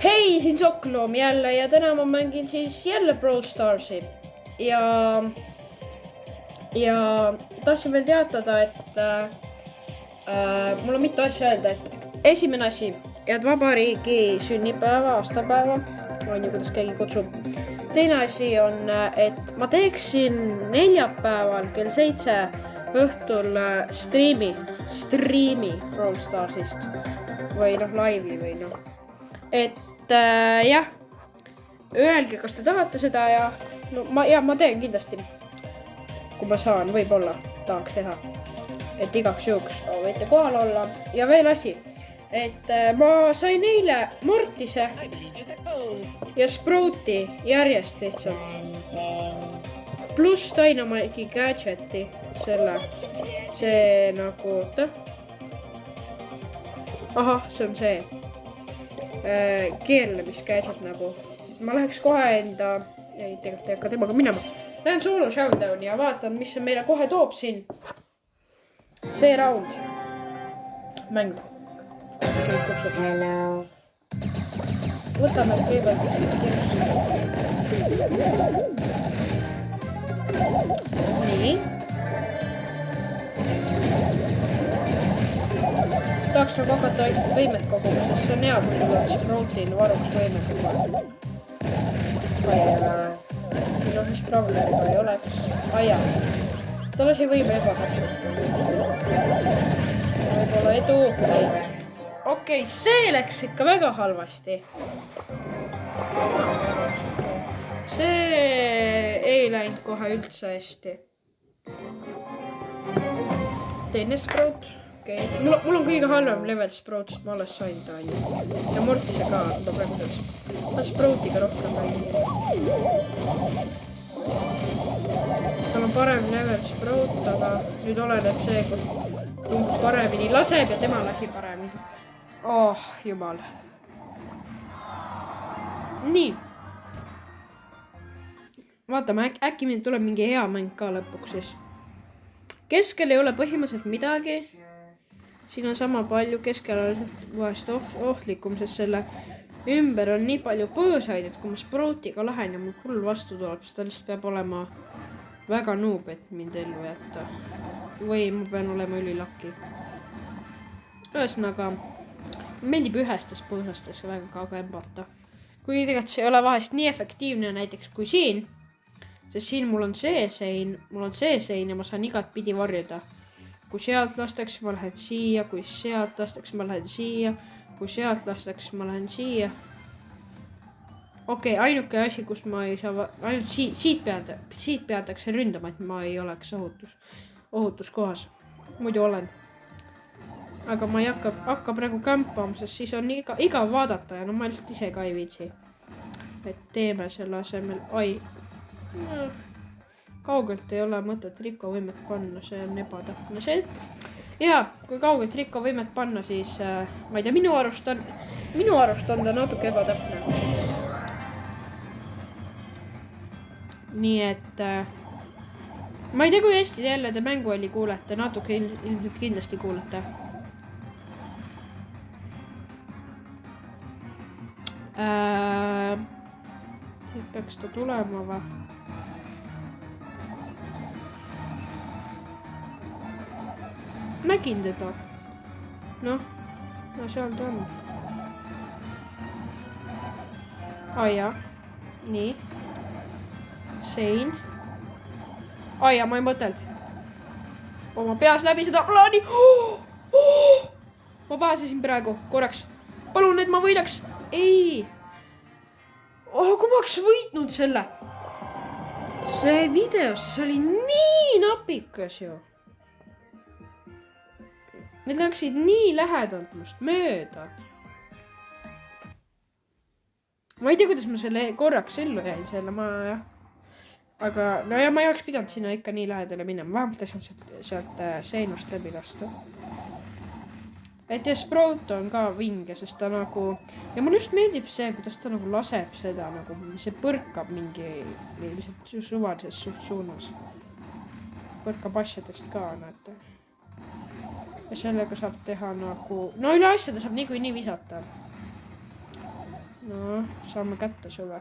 Hei, siin Sokkloom jälle ja täna ma mängin siis jälle Brawl Starsi ja tahtsin veel teatada, et mul on mitu asja öelda, et esimene asi, et vabariigi sünnipäeva, aastapäeva, on ju kuidas keegi kutsub. Teine asi on, et ma teeksin neljapäeval kell 7 õhtul striimi Brawl Starsist või laivi või et jah, öelge, kas te tahate seda ja ma teen kindlasti, kui ma saan, võib-olla tahaks teha, et igaks juhuks võite kohal olla. Ja veel asi, et ma sain eile Mortise ja Sprouti järjest lihtsalt, pluss Dynamite'i gadgeti, see nagu, see on see keerlemisgadget nagu. Ma läheks kohe enda, tegelikult ei hakka temaga minema. Lähen solo showdowni ja vaatan, mis see meile kohe toob siin. See round. Mäng. Hello. Võtame kõigepealt. Nii. Tahaks nagu hakata ainult võimet koguma, sest see on hea, kui sul on Sproutil varuks võimet juba. Mis probleemiga ei oleks. Ta lasi võime ebatäpselt. Võib-olla edu. Okei, see läks ikka väga halvasti. See ei läinud kohe üldse hästi. Teine Sprout. Okay. Mul on kõige halvem level Sprout, sest ma alles sain ta ainult. Ja Mortise ka, ma praegu teeks. Ma Sproutiga rohkem mängin. Tal on parem level Sprout, aga nüüd oleneb see, kui paremini laseb ja tema lasi paremini. Oh, jumal. Nii. Vaatame, äkki meil tuleb mingi hea mäng ka lõpuks siis. Keskel ei ole põhimõtteliselt midagi. Siin on sama palju, keskel on vahest ohtlikum, sest selle ümber on nii palju põõsaid, et kui ma Sproutiga lähen ja mul hull vastu tuleb, siis ta lihtsalt peab olema väga noob, et mind ellu jätta. Või ma pean olema ülilaki. Ühesõnaga, meeldib ühestes põõsastes väga ka kämbata. Kuigi tegelikult see ei ole vahest nii efektiivne näiteks kui siin, sest siin mul on see sein ja ma saan igat pidi varjuda. Kui sealt lastakse, ma lähen siia, kui sealt lastakse, ma lähen siia, kui sealt lastakse, ma lähen siia. Okei, ainuke asi, kus ma ei saa, ainult siit peatakse ründama, et ma ei oleks ohutus kohas. Muidu olen. Aga ma ei hakka praegu kämpama, sest siis on igav vaadata ja ma lihtsalt ise ka ei viitsi. Et teeme selle asemel, kaugelt ei ole mõtet rikovõimet panna, see on ebatäpne see. Ja, kui kaugelt rikovõimet panna, siis ma ei tea, minu arust on ta natuke ebatäpne. Nii et ma ei tea, kui hästi jälle te mängualli kuulete, natuke ilmselt kindlasti kuulete. Siit peaks ta tulema või? Nägin teda. No seal ta on. Aja. Nii. Sein. Aja, ma ei mõteld. Oma peas läbi seda plaani. Ma pääsesin praegu korraks. Palun, et ma võidaks. Ei. Kui ma oleks võitnud selle. See videos, see oli nii napikas ju. Need läksid nii lähedalt must mööda. Ma ei tea, kuidas ma selle korraks ellu jäin selle, aga ma ei oleks pidanud sinna ikka nii lähedale minema. Vähemalt ei saanud sealt seinast läbi lasta. Et ja Sprout on ka vinge, sest ta nagu, ja mulle just meeldib see, kuidas ta nagu laseb seda, nagu see põrkab mingi lihtsalt suvalises suunas. Põrkab asjadest ka, näete. Ja sellega saab teha nagu, no üle asjade saab niikuinii visata. No, saame kätte suve.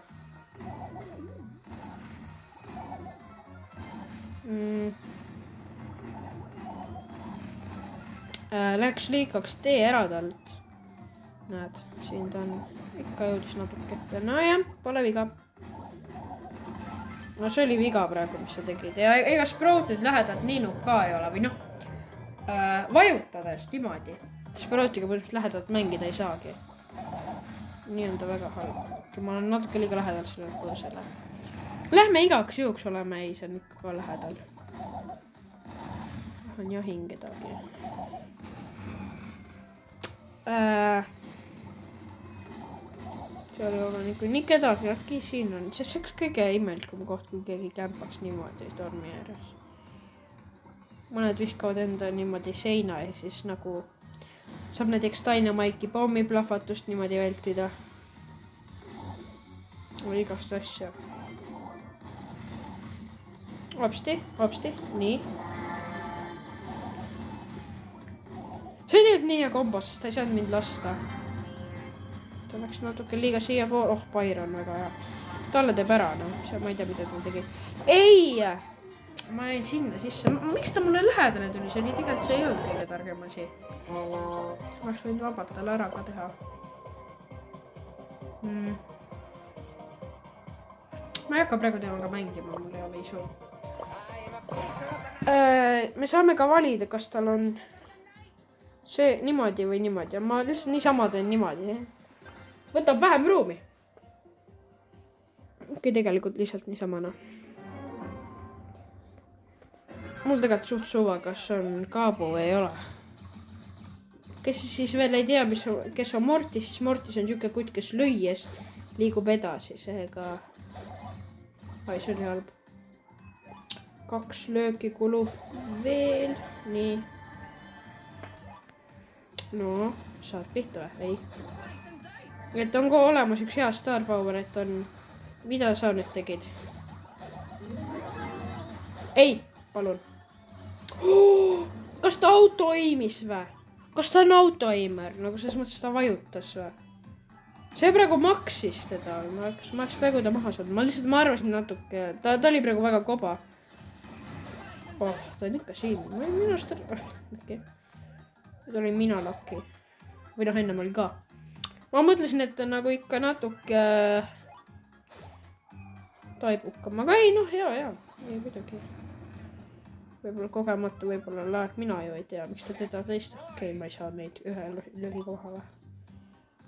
Läks liigaks tee ära talt. Näed, siin ta on ikka jõudis natuke. No jah, pole viga. No see oli viga praegu, mis sa tegid. Ja ega Sprout nüüd lähedalt nii nukka ei ole. Või noh, vajutades niimoodi. Sproutiga põhimõtteliselt lähedalt mängida ei saagi. Nii on ta väga halb. Ma olen natuke liiga lähedalt sellele põõsele. Lähme igaks juhuks oleme. Ei, see on ikka ka lähedal. On jahin kedagi. Seal ei ole nii kedagi, äkki siin on. See oleks kõige imelikum koht, kui keegi kämpaks niimoodi tormi ääres. Mõned viskavad enda niimoodi seina ja siis nagu saab näiteks Dynamite'i pommiplahvatust niimoodi vältida. Või igast asja. Hopsti, nii. See oli tegelikult nii hea kombo, sest ta ei saanud mind lasta. Ta läks natuke liiga siia pool. Oh, Byron väga hea. Talle teeb ära, no. Ma ei tea, mida ta tegi. Ei! Ma jäin sinna sisse. Miks ta mulle lähedale tuli? See oli tegelikult, see ei olnud kõige targem asi. Ma oleks võinud vabalt talle ära ka teha. Ma ei hakka praegu temaga mängima, mul ei ole isu. Me saame ka valida, kas tal on see niimoodi või niimoodi. Ma lihtsalt niisama teen niimoodi. Võtab vähem ruumi. Okei, tegelikult lihtsalt niisama, noh. Mul tegelikult suht suva, kas on Kaabu või ei ole. Kes siis veel ei tea, kes on Mortis, siis Mortis on siuke kutt, kes lüües liigub edasi. Seega... Ai, see oli halb. 2 lööki kulub veel. Nii. No, saad pihta või? Ei. Et on ka olemas üks hea star power, et on... Mida sa nüüd tegid? Ei, palun. Kas ta autoimis või? Kas ta on autoimer? Nagu selles mõttes ta vajutas või? See praegu maksis teda. Ma oleks praegu ta maha saanud. Ma lihtsalt arvasin natuke. Ta oli praegu väga koba. Oh, ta on ikka siin. Minu arust... Okei. Ta oli mina lakki. Või noh, ennem oli ka. Ma mõtlesin, et ta nagu ikka natuke... taibukam. Aga ei, noh, hea. Ei midagi. Võib-olla kogemata, võib-olla laad. Mina ju ei tea, miks ta teda teist... Okei, ma ei saa neid ühe löögi kohaga.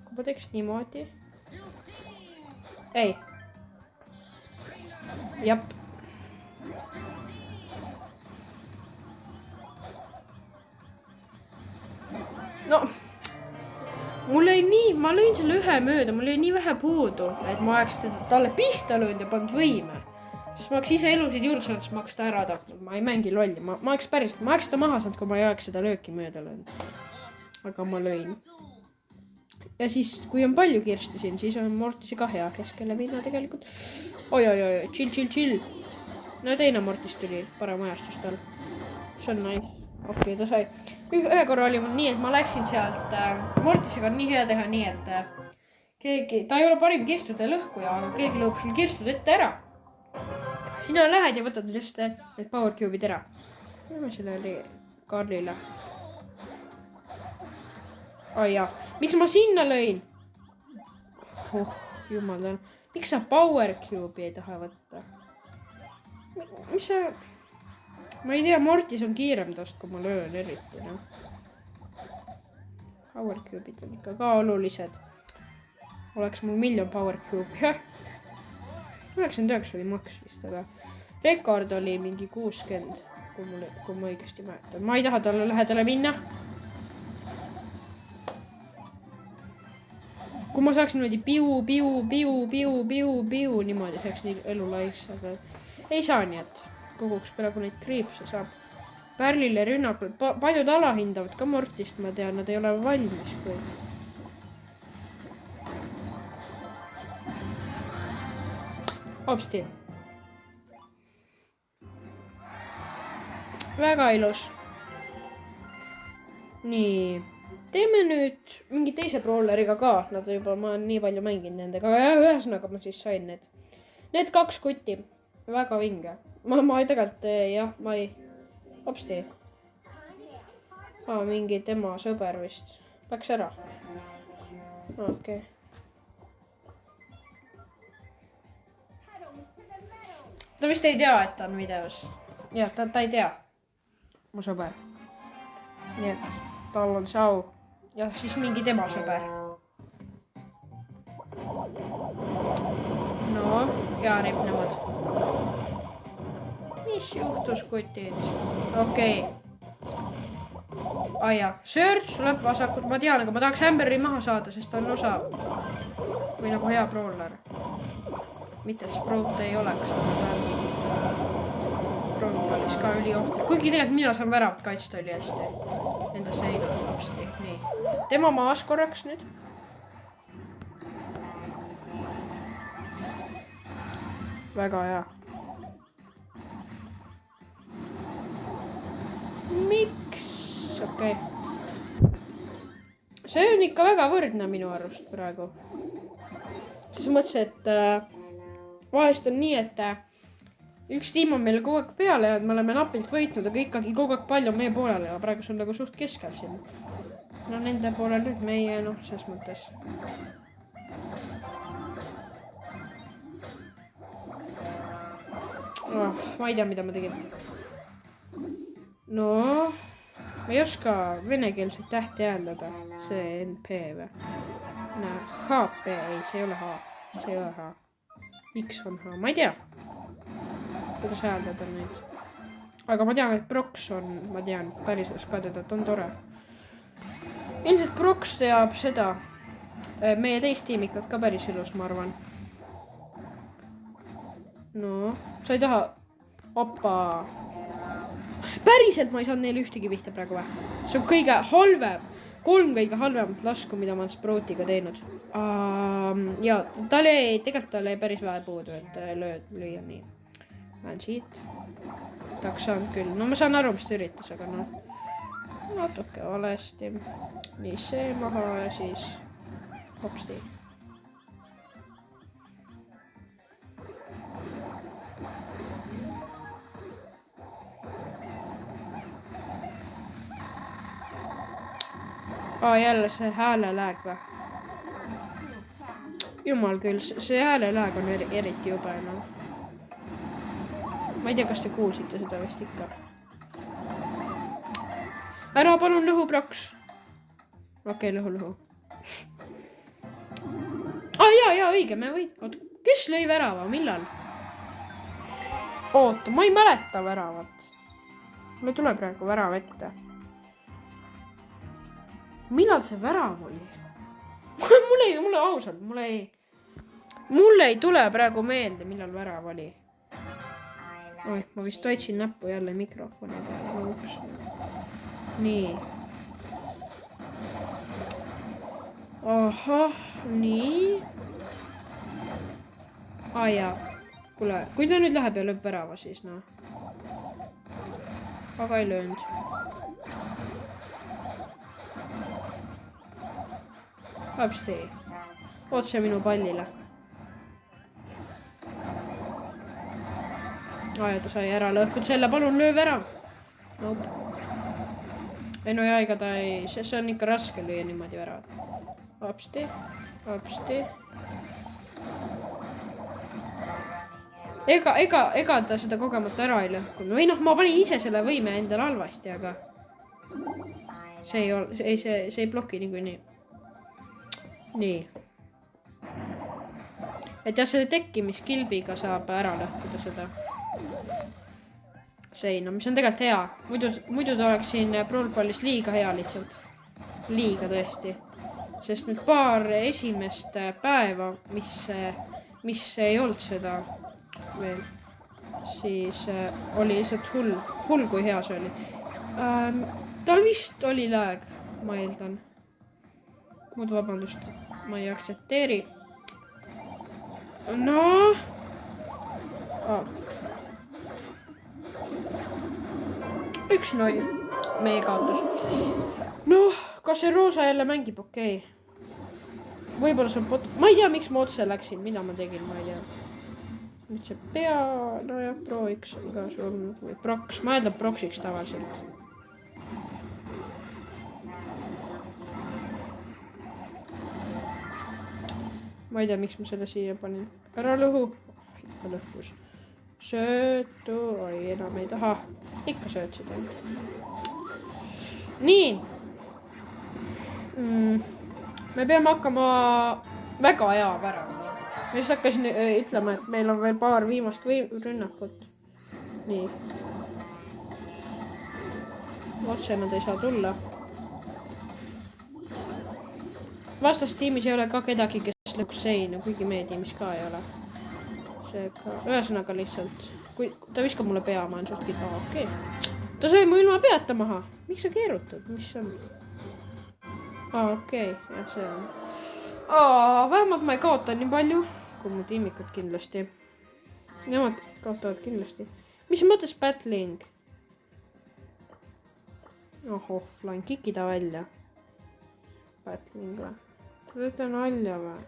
Kui ma teeks niimoodi... Ei. Jap. No, mul ei nii, ma lõin selle ühe mööda, mul ei nii vähe puudu, et ma oleks talle pihta löönud ja pannud võime. Sest ma oleks ise elusid julgusanud, siis ma oleks ta ära tahtnud. Ma ei mängi lolli, ma oleks päriselt, ma oleks ta maha saanud, kui ma ei oleks seda lööki mööda löönud. Aga ma lõin. Ja siis, kui on palju kirsti siin, siis on Mortisi ka hea keskele minna tegelikult. Oi, chill. No teine Mortis tuli, parem ajastus tal. See on nice. Okei, ta sai. Ühe korra oli mul nii, et ma läksin sealt. Mortisega on nii hea teha nii, et keegi, ta ei ole parim kirstude lõhkuja, aga keegi lõõb sul kirstud ette ära. Sina lähed ja võtad lihtsalt need power cube'id ära. Lähme selle oli Karlile. Ai jaa. Miks ma sinna lõin? Oh, jumal tänu. Miks sa power cube'i ei taha võtta? Mis sa... Ma ei tea, Mortis on kiirem tast, kui ma löön eriti. No. Power cube'id on ikka ka olulised. Oleks mul miljon power cube'i. 99 oli maks vist, aga rekord oli mingi 60, kui ma õigesti mäletan. Ma ei taha talle lähedale minna. Kui ma saaks niimoodi piu, niimoodi saaks nii elu laiks, aga ei saa nii, et koguks praegu neid kriipse saab. Pärlile rünnakud, paljud alahindavad ka Mortist, ma tean, nad ei ole valmis kui. Hopsti. Väga ilus. Nii. teeme nüüd mingi teise brawleriga ka. Nad juba, ma olen nii palju mänginud nendega. Ja ühesõnaga ma siis sain need. Need 2 kutti. Väga vinge. Ma tegelikult, jah, ma ei... Hopsti. Mingi tema sõber vist. Läks ära. Okei. Ta vist ei tea, et ta on videos. Jah, ta ei tea. Mu sõber. Nii et tal on see au. Ja siis mingi tema sõber. No, jaarib nemad. Mis juhtus, kutid? Okei. Aja, Surge tuleb vasakult. Ma tean, aga ma tahaks Amberi maha saada, sest ta on osa. Või nagu hea brawler. Mitte, et Sprout ei oleks. Sprout oleks ka üliohtlik. Kuigi tegelikult mina saan väravat kaitsta üli hästi. Enda seina lapsti. Nii. Tema maas korraks nüüd. Väga hea. Miks? Okei. See on ikka väga võrdne minu arust praegu. Siis mõtlesin, et vahest on nii, et üks tiim on meil kogu aeg peale ja me oleme napilt võitnud, aga ikkagi kogu aeg palju meie poolele ja praegu see on nagu suht keskel siin. No nende poolel nüüd meie, noh, selles mõttes. Ma ei tea, mida ma tegin. No, ma ei oska venekeelseid tähti hääldada. See NP või? No, HP, ei, see ei ole H. See ei ole H. X on H, ma ei tea. Kuidas hääldada neid. Aga ma tean, et Brox on, ma tean, päris oska teda, et on tore. Ilmselt Brox teab seda. Meie teist tiimikat ka päris ilus, ma arvan. No, sa ei taha... Opa. Päriselt ma ei saanud neile ühtegi pihta praegu või. See on kõige halvem. 3 kõige halvemat lasku, mida ma olen Sproutiga teinud. Ja, tegelikult tal ei päris vähe puudu, et lüüa nii. Lähen siit. Tahaks saanud küll. No ma saan aru, mis ta üritas, aga noh. Natuke valesti. Nii see maha ja siis hopsti. Jälle see häälelääg või? Jumal küll, see häälelääg on eriti jube, no. Ma ei tea, kas te kuulsite seda vist ikka. Ära palun lõhu, Brox. Okei, lõhu. Jaa, õige, me võid... Kes lõi värava, millal? Oota, ma ei mäleta väravat. Mulle tuleb praegu värav ette. Millal see värav oli? Mulle ausalt, mulle ei tule praegu meelde, millal värav oli. Oih, ma vist toetsin näppu jälle mikrofoni peale. Nii. Ahah, nii. Jaa. Kuule, kui ta nüüd läheb ja lööb värava, siis noh. Aga ei löönud. Hopsti. Otse minu pallile. Ja ta sai ära lõhkud selle, palun löö värav. Nope. Ei no ja ega ta ei, see on ikka raske lüüa niimoodi värav. Hopsti. Ega ta seda kogemata ära ei lõhkunud. Või noh, ma panin ise selle võime endale halvasti, aga see ei bloki niikuinii. Nii. Et jah, selle tekkimiskilbiga saab ära lõhkuda seda seina, mis on tegelikult hea. Muidu ta oleks siin Brawl Ballis liiga hea lihtsalt. Liiga tõesti. Sest nüüd paar esimest päeva, mis ei olnud seda veel, siis oli lihtsalt hull kui hea see oli. Tal vist oli lääg, ma eeldan. Muud vabandust, ma ei aktsepteeri. No. 1-0 meie kaotus. Noh, Kas see roosa jälle mängib okei? Võib-olla see on ma ei tea, miks ma otse läksin, mida ma tegin, ma ei tea. Nüüd see pea, nojah, Pro-X on ka surnud või Prox, ma eeldan Prox-X tavaliselt. Ma ei tea, miks ma selle siia panin. Ära lõhu. Ikka lõhkus. Söötu. Oi, enam ei taha. Ikka söötsid. Nii. Me peame hakkama väga hea värama. Ma just hakkasin ütlema, et meil on veel paar viimast rünnakut. Nii. Otse nad ei saa tulla. Vastastiimis ei ole ka kedagi, kes lõhuks seina, kuigi meie tiimis ka ei ole. Seega, ühesõnaga lihtsalt, kui ta viskab mulle pea, ma olen suhtki paha, okei. Ta sai mu ilma peata maha. Miks sa keerutad? Mis on? Okei, jah, see on. Vähemalt ma ei kaota nii palju, kui mu tiimikud kindlasti. Nemad kaotavad kindlasti. Mis mõttes battling? Offline, kikida välja. Battling või? Seda on nalja või?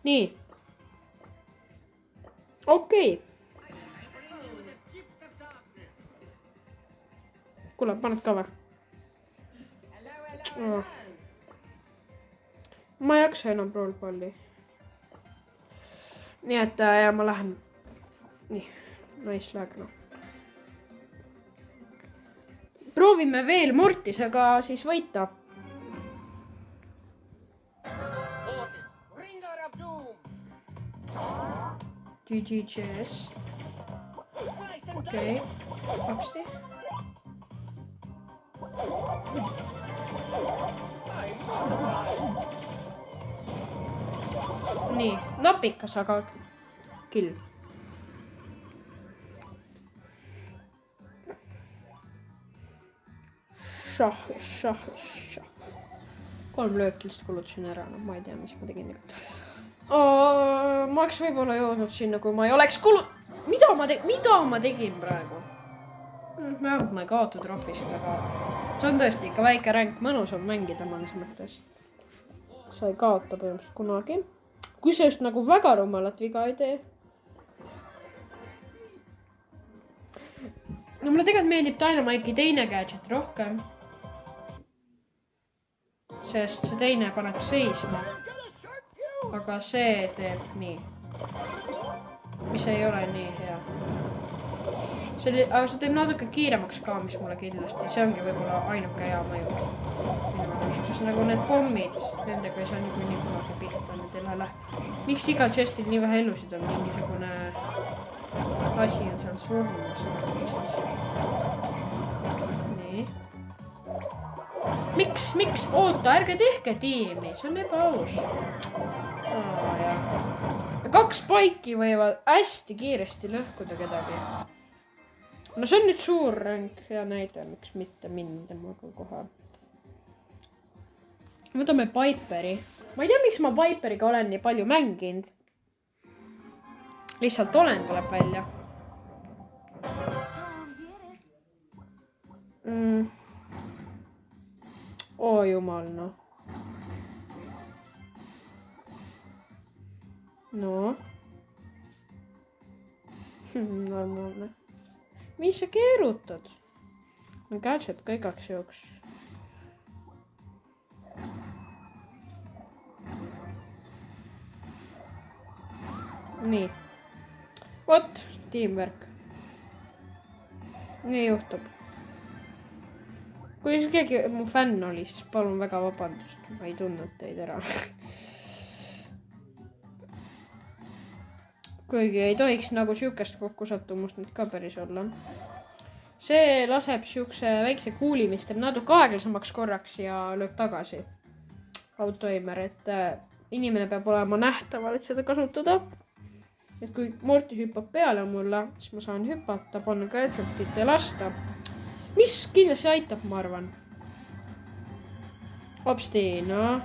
Nii. Okei. Kuule, paned ka või? Ma ei jaksa enam Brawl Balli. Nii et ja ma lähen. Nii, nice lag no. Proovime veel Mortisega siis võita. GGS. Okei, paksti. Nii, napikas, aga kill. Šah. 3 löökilist kulutasin ära, no ma ei tea, mis ma tegin tegelikult. Ma oleks võib-olla jõudnud sinna, kui ma ei oleks Mida ma tegin praegu? Vähemalt ma ei kaotud troffisid, aga see on tõesti ikka väike ränk, mõnus on mängida mõnes mõttes. Sa ei kaota põhimõtteliselt kunagi. Kui sa just nagu väga rumalat viga ei tee. No mulle tegelikult meeldib Dynamite'i teine gadget rohkem. Sest see teine paneb seisma. Aga see teeb nii. Mis ei ole nii hea. Aga see teeb natuke kiiremaks ka, mis mulle kindlasti. See ongi võib-olla ainuke hea mõju. Sest nagu need pommid, nendega ei saa nii kunagi pihta, need ei lähe. Miks iga chestil nii vähe elusid on? Mingisugune asi on seal surmas. Nii. Miks? Oota, ärge tehke tiimi, see on ebaaus. 2 paiki võivad hästi kiiresti lõhkuda kedagi. No see on nüüd suur ränk, hea näide, miks mitte minna temaga kohe. Võtame Piperi. Ma ei tea, miks ma Piperiga olen nii palju mänginud. Lihtsalt olen tuleb välja. Oo jumal, noh. No. Normaalne. Mis sa keerutad? On gadget ka igaks jooks. Nii. Vot, tiimvärk. Nii juhtub. Kui keegi mu fänn oli, siis palun väga vabandust. Ma ei tundnud teid ära. Kuigi ei tohiks nagu siukest kokkusattumust nüüd ka päris olla. See laseb siukse väikse kuulimistel natuke aeglasemaks korraks ja lööb tagasi. Autoimer, et inimene peab olema nähtaval, et seda kasutada. Et kui Mortis hüppab peale mulle, siis ma saan hüpata, panna gadgetit ja lasta. Mis kindlasti aitab, ma arvan. Hopsti, no.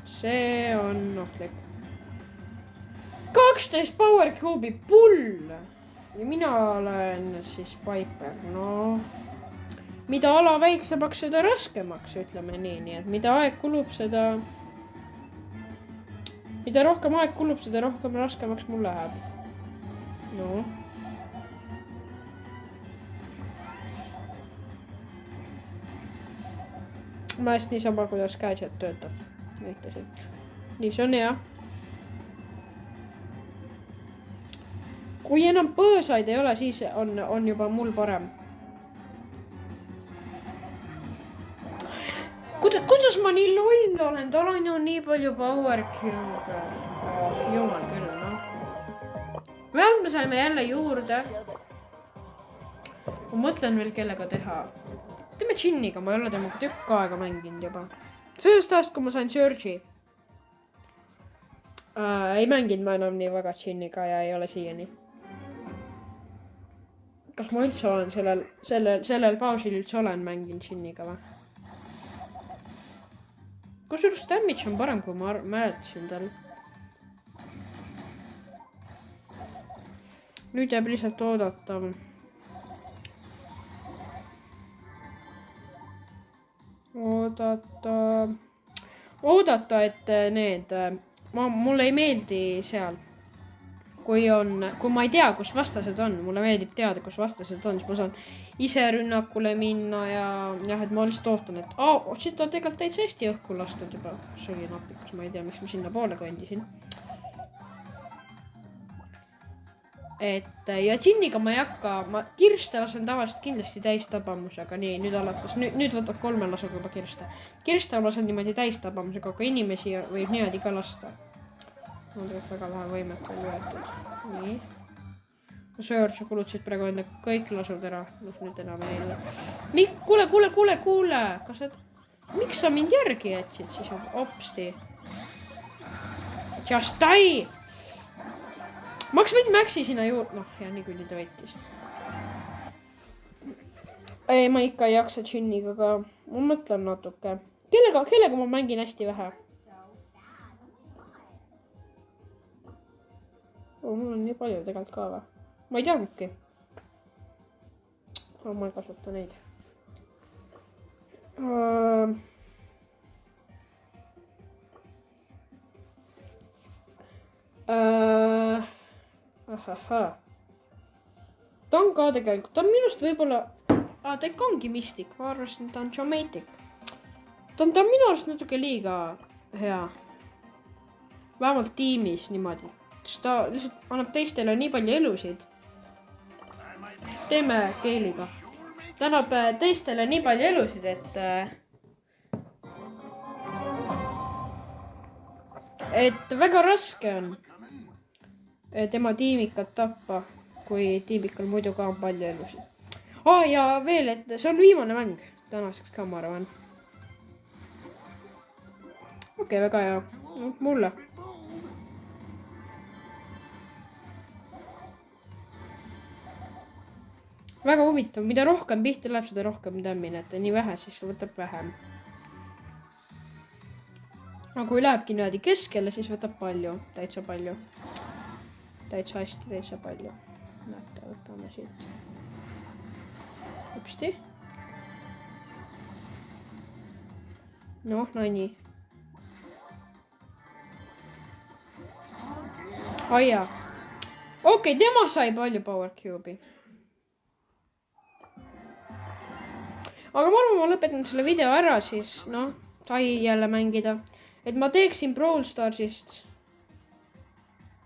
See on ohtlik. 12 Power Cube'i pull. Ja mina olen siis Piper, no. mida ala väiksemaks, seda raskemaks, ütleme nii, nii et mida aeg kulub, seda... Mida rohkem aeg kulub, seda rohkem raskemaks mul läheb. No. Ma hästi niisama, kuidas gadget töötab. Näitasin. Nii, see on hea. Kui enam põõsaid ei ole, siis on juba mul parem. Kuidas ma nii loll olen? Tal on ju nii palju power cube. Jumal küll, noh. Me saime jälle juurde. Ma mõtlen veel kellega teha. Teeme Džinniga, ma ei ole temaga tükk aega mänginud juba. Sellest ajast, kui ma sain Surge'i. Ei mänginud ma enam nii väga Džinniga ja ei ole siiani. Kas ma üldse olen sellel pausil üldse olen mänginud Džinniga või? Kusjuures damage on parem, kui ma mäletasin tal. Nüüd jääb lihtsalt oodata. Oodata, et need... Mulle ei meeldi seal. Kui ma ei tea, kus vastased on, mulle meeldib teada, kus vastased on, siis ma saan ise rünnakule minna ja jah, et ma lihtsalt ootan, et siit on tegelikult täitsa hästi õhku lastud juba. See oli napikus, ma ei tea, miks ma sinna poole kondisin. Ja Džinniga ma ei hakka, ma kirste lasen tavaliselt kindlasti täistabamusega, nii, nüüd alates, nüüd võtab 3 lasuga juba kirste. Kirste lasen niimoodi täistabamusega, aga inimesi võib niimoodi ka lasta. On tegelikult väga vähe võimet veel võetud. Nii. Surge kulutasid praegu enda kõik lasud ära. Nüüd enam ei ole. Kuule! Miks sa mind järgi jätsid siis opsti? Just die! Ma oleks võid Maxi sinna juurde. Noh, ja nii küll ta võitis. Ei, ma ikka ei jaksa Džinniga, aga ma mõtlen natuke. Kellega ma mängin hästi vähe? Mul on nii palju tegelikult ka või? Ma ei teadnudki. Ma ei kasuta neid. Ta on ka tegelikult. Ta on minust võib-olla... ta ikka ongi Mystic. Ma arvasin, ta on Geomatic. Ta on minust natuke liiga hea. Vähemalt tiimis niimoodi. Ta lihtsalt annab teistele nii palju elusid. Teeme Keiliga. Ta annab teistele nii palju elusid, et väga raske on tema tiimikat tappa, kui tiimikal muidu ka on palju elusid. Ja veel, et see on viimane mäng tänaseks ka, ma arvan. Okei, väga hea. Mulle. Väga huvitav, mida rohkem pihta läheb, seda rohkem tämmin, et nii vähe, siis võtab vähem. Aga kui lähebki niimoodi keskele, siis võtab palju, täitsa palju. Täitsa hästi, täitsa palju. Näete, võtame siit. Hüpsti. Noh, nii. Aia. Okei, tema sai palju power cube'i. Aga ma arvan, ma lõpetan selle video ära, siis sai jälle mängida. Et ma teeksin Brawl Starsist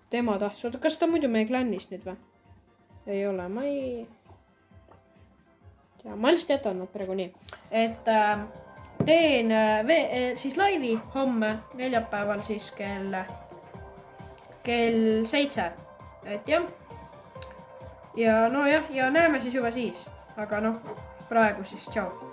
tema tahtnud. Kas ta muidu meie klannist nüüd või? Ei ole, ma ei tea. Ma lihtsalt jätan nad praegu nii. Et teen siis laivi homme, neljapäeval siis kell 7. Et jah. Ja no jah, ja näeme siis juba siis. Aga praegu siis tšau.